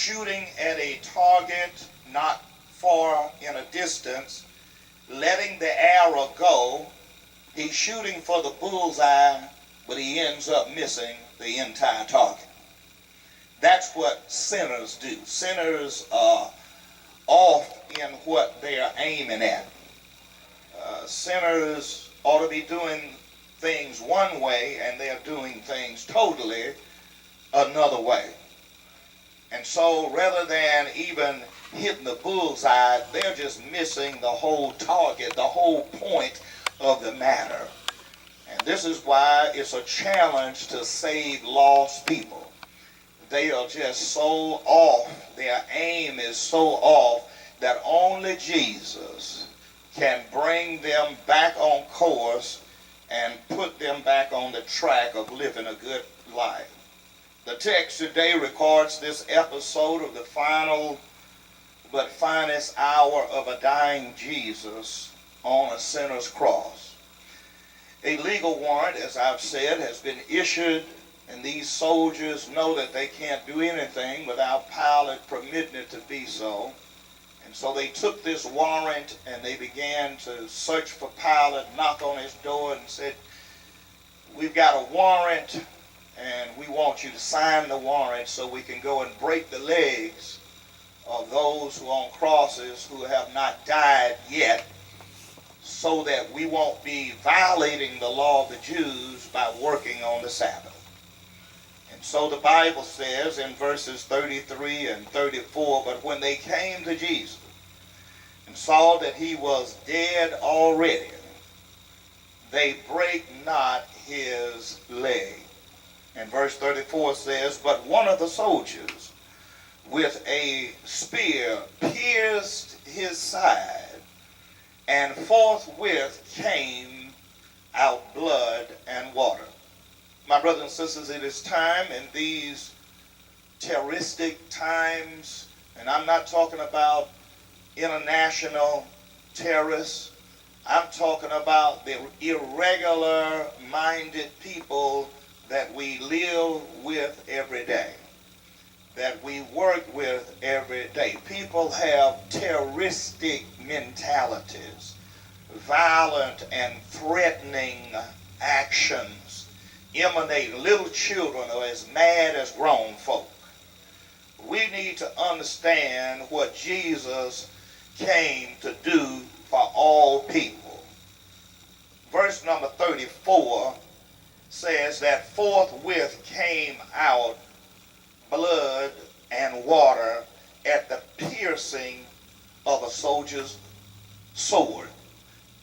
shooting at a target not far in a distance, letting the arrow go. He's shooting for the bullseye, but he ends up missing the entire target. That's what sinners do. Sinners are off in what they are aiming at. Sinners ought to be doing things one way, and they're doing things totally another way. And so rather than even hitting the bullseye, they're just missing the whole target, the whole point of the matter. And this is why it's a challenge to save lost people. They are just so off, their aim is so off, that only Jesus can bring them back on course and put them back on the track of living a good life. The text today records this episode of the final but finest hour of a dying Jesus on a sinner's cross. A legal warrant, as I've said, has been issued, and these soldiers know that they can't do anything without Pilate permitting it to be so. And so they took this warrant and they began to search for Pilate, knock on his door and said, "We've got a warrant and we want you to sign the warrant so we can go and break the legs of those who are on crosses who have not died yet, so that we won't be violating the law of the Jews by working on the Sabbath." And so the Bible says in verses 33 and 34, "But when they came to Jesus and saw that he was dead already, they brake not his leg." And verse 34 says, "But one of the soldiers with a spear pierced his side, and forthwith came out blood and water." My brothers and sisters, it is time in these terroristic times, and I'm not talking about international terrorists, I'm talking about the irregular-minded people that we live with every day, that we work with every day. People have terroristic mentalities, violent and threatening actions emanate. Little children are as mad as grown folk. We need to understand what Jesus came to do for all people. Verse number 34 says that forthwith came out blood and water at the piercing of a soldier's sword.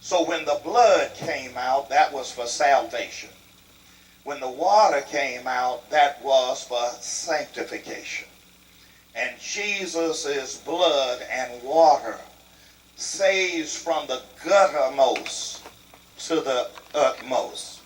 So when the blood came out, that was for salvation. When the water came out, that was for sanctification. And Jesus' blood and water saves from the guttermost to the utmost.